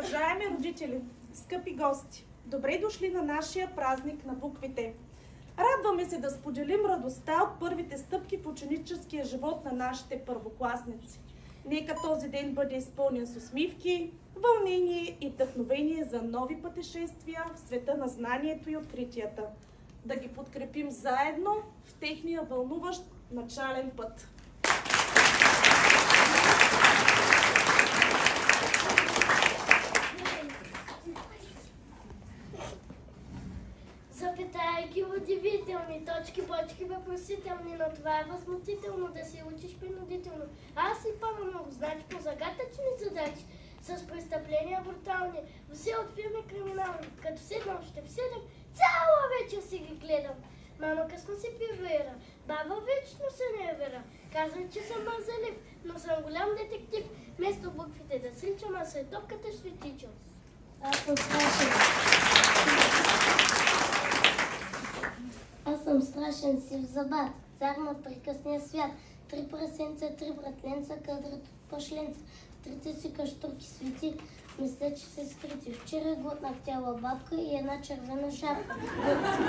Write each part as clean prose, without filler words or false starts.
Уважаеми родители, скъпи гости, добре дошли на нашия празник на буквите. Радваме се да споделим радостта от първите стъпки в ученическия живот на нашите първокласници. Нека този ден бъде изпълнен с усмивки, вълнение и вдъхновение за нови пътешествия в света на знанието и откритията. Да ги подкрепим заедно в техния вълнуващ начален път. Запитайки удивителни, точки, бочки, въпросителни, но това е възмутително да се учиш принудително. Аз и по-много, значи по загадъчни задачи, с престъпления брутални, все от фирми криминални. Като седнам ще вседам, цяла вечер си ги гледам. Мама късно се прибира, баба вечно се не вера. Казват, че съм мързелив, но съм голям детектив. Вместо буквите да сричам, а след топката ще тичам. Аз съм страшен сив забат, цар на прекъсния свят. 3 прасенца, 3 братленца, кадрат от пашленца. Трите си каштурки свети, мисля, че се скрити. Вчера глътнах цяла бабка и една червена шапка.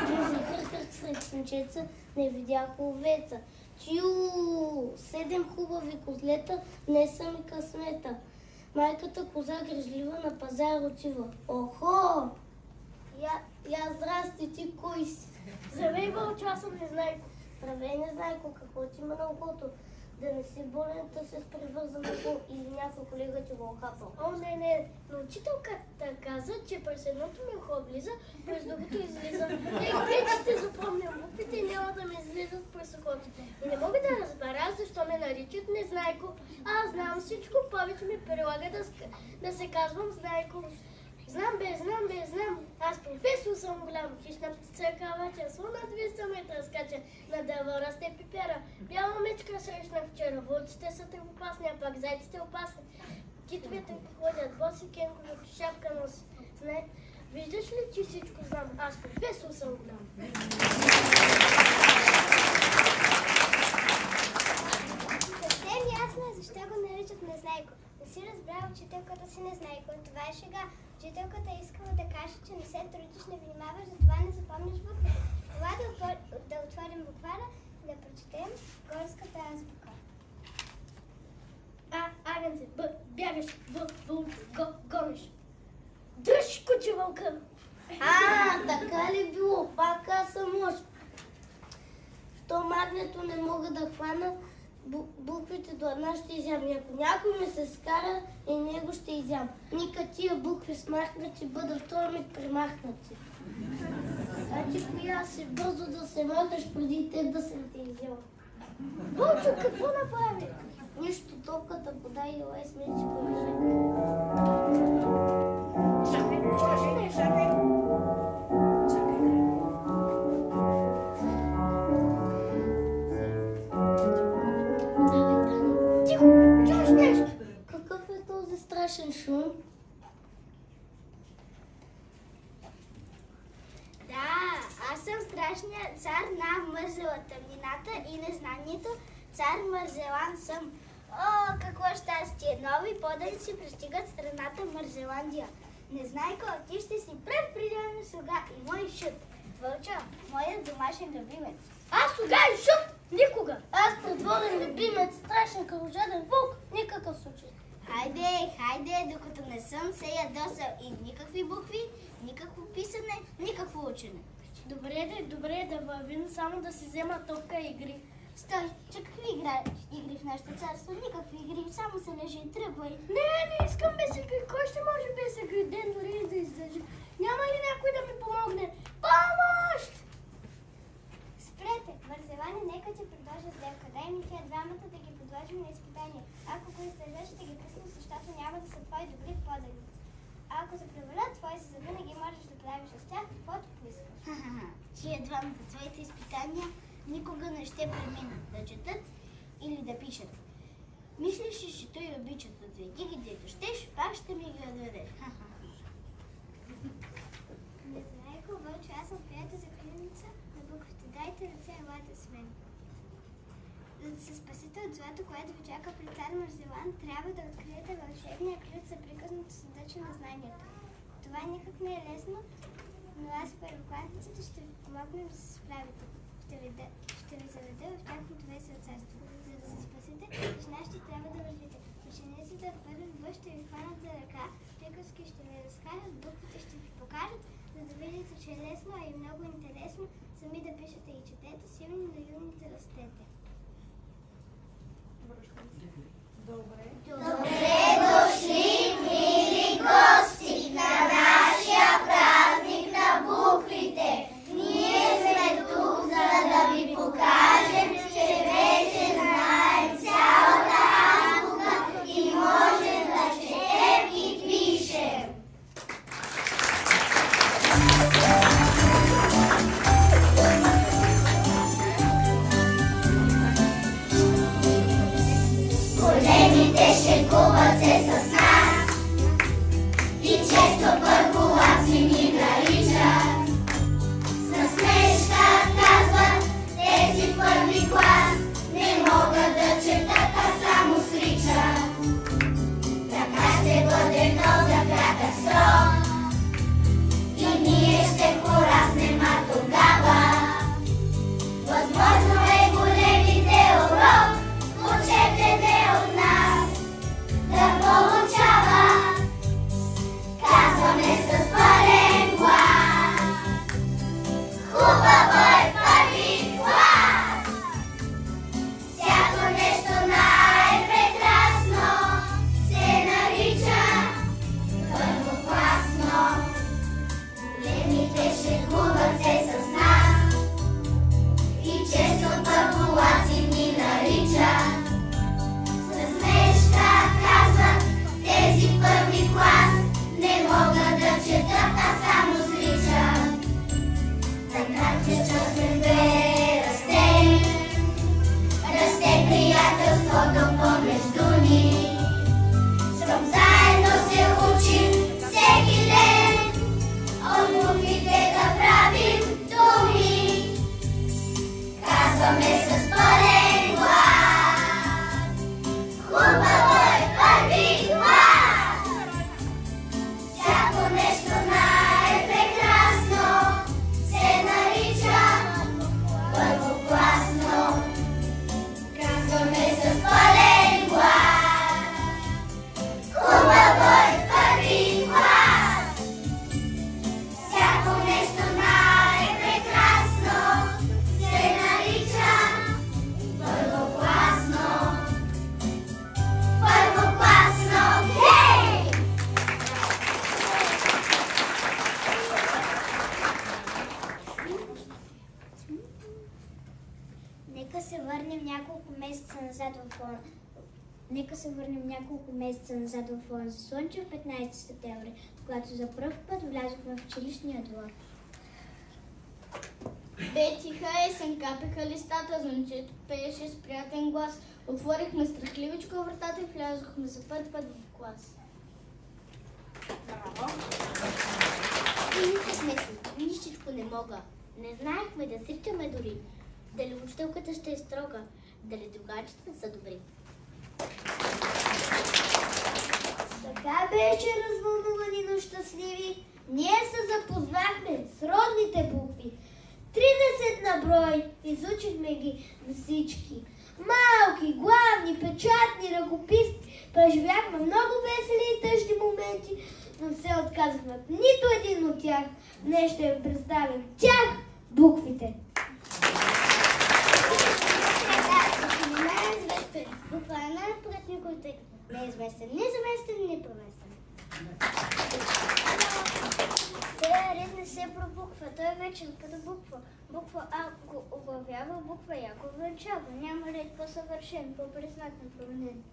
Този хърхърк сред слънчеца, не видях овеца. Тю, 7 хубави козлета, не са ми късмета. Майката коза грижлива на пазар отива. Охо! Я здрасти, ти кой си? Здравей, вълчо, аз съм Незнайко. Здравей, Незнайко, какво ти има на ухото? Да не си болен, да се привърза на кол или някой колега ти го охапал. О, не, но учителката каза, че през едното ми ухо влиза, през другото излиза. Вече ще запомням буквите и няма да ми излизат през ухото. И не мога да разбера защо ме наричат Незнайко. Аз знам всичко, повече ми прилага да се казвам Знайко. Знам. Аз професор съм голям. Хищна птица кавача, слона 200 метра скача, на дърво расте пипера. Бяла мечка срещнах вчера, вълците са тревопасни, а пак зайците опасни. Китовете ходят, боси кенгурото, шапка носи. Виждаш ли, че всичко знам? Аз професор съм голям. Съвсем ясно е защо го наричат Незнайко. Не си разбрал учителката си Незнайко. Това е шега. Учителката е искала да каже, че не се трудиш, не внимаваш, затова не запомняш букви. Това да отворим буквара и да прочетем горската азбука. Агънце, бягаш, гониш. Дръж, куче вълка! Така ли било? Пак аз съм лош. То магнето не мога да хвана, буквите до една ще изям. Ако някой ми се скара, и него ще изям. Нека тия букви смахнати, бъда втора ми примахнати. Значи коя си бързо да се махаш преди теб да съм те изял. Вълчо, какво направи? Нищо, топката подай и лай сме, че повижа. Чакай. Какъв е този страшен шум? Да, аз съм страшният цар на мързела тъмнината и незнанието. Цар Мързелан съм. О, какво щастие! Нови поданици пристигат страната Мързеландия. Незнайко, ти ще си пръв приделен слуга и мой шут. Вълчо, моят домашен любимец. Аз слуга и шут? Никога! Аз придворен любимец, страшен кръвожаден вълк, в никакъв случай. Хайде, докато не съм се ядосал и никакви букви, никакво писане, никакво учене. Добре, да вървим, само да си взема топка и игри. Стой, че какви игри в нашето царство? Никакви игри, само се лежи и тръгвай. Не искам без игри. Кой ще може без игри? Ден дори да издържи. Няма ли някой да ми помогне? Помощ! Спрете! Мързелане, нека ти предложа сделка. Дай ми тия двамата да ги подложим на изпитание. Ако го издържаш, ще ги пусна, защото няма да са твои добри поданици. А ако се превалят твои си, завинаги можеш да правиш с тях каквото поискаш. Тия двамата твоите изпитания никога не ще преминат да четат или да пишат. Мислиш ли, че той обичат от веки, дето щеш, пак ще ми ги отведеш. Незнайко, Вълчо, аз съм приятел за книница на буквите. Дайте ръце, елате с мен. За да се спасите от злато, което ви чака при цар Мързелан, трябва да откриете вълшебния ключ за приказното съдъче на Знайко. заниманието. Това никак не е лесно, но аз първокласниците ще ви помогнем да се справите. Ще ви заведа в тяхното весело царство. За да се спасите, жена ще трябва да вървите. Учениците от първи В ще ви хванат за ръка, приказки ще ви разкажат, буквите ще ви покажат, за да видите, че е лесно, а и много интересно сами да пишете и четете, силни наивни да растете. Добре. Добре дошли, мили гости, на нашия празник на буквите. Ние сме тук, за да ви покажем, че вече знаем цялата азбука и можем да четем и пишем. Големите шегуват се с нас и често първолаци ни наричат. С насмешка казват, тези първи клас не могат да четат, а само сричат. Така ще бъде нов за кратък срок и ние ще пораснем, а тогава възможно е големите урок учетете от нас да получава. Казваме с пълен глас. Хубаво е първи клас. Всяко нещо най-прекрасно се нарича първокласно. Големите шегуват се с нас и често първолаци ни наричат. С насмешка казват, тези първи клас не могат да четат, а само сричат. Така че чувствен бе расте, расте приятелството помежду ни. Щом заедно се учим всеки ден, от буквите да правим думи. Казваме с пълен глас. Хубаво е първи клас. Всяко нещо най-прекрасно се нарича първокласно. Казваме с пълен глас. Хубаво е първи клас. Всяко нещо най-прекрасно се нарича първокласно. Първокласно, хей! Нека се върнем няколко месеца назад в онзи слънчев 15 септември, когато за пръв път влязохме в училищния двор. Бе тиха есен, капеха листата, звънчето пееше с приятен глас. Отворихме страхливичко вратата и влязохме за първи път в клас. Браво. И мислехме си, нищичко не мога. Не знаехме да сричаме дори. Дали учителката ще е строга, дали другарчите са добри. Така беше развълнувани, но щастливи. Ние се запознахме с родните букви. 30 на брой, изучихме ги всички. Малки, главни, печатни, ръкописни. Преживяхме много весели и тъжни моменти, но се отказахме от нито един от тях. Днес ще ви представим тях, буквите. Неизвестен. Буква А пред никой, тъй като неизвестен, незаместен, непреместен. Сега ред не се пробуква, той е вечен като буква. Буква А го оглавява, буква Я го венчава. Няма ред по-съвършен, по-признак на променен.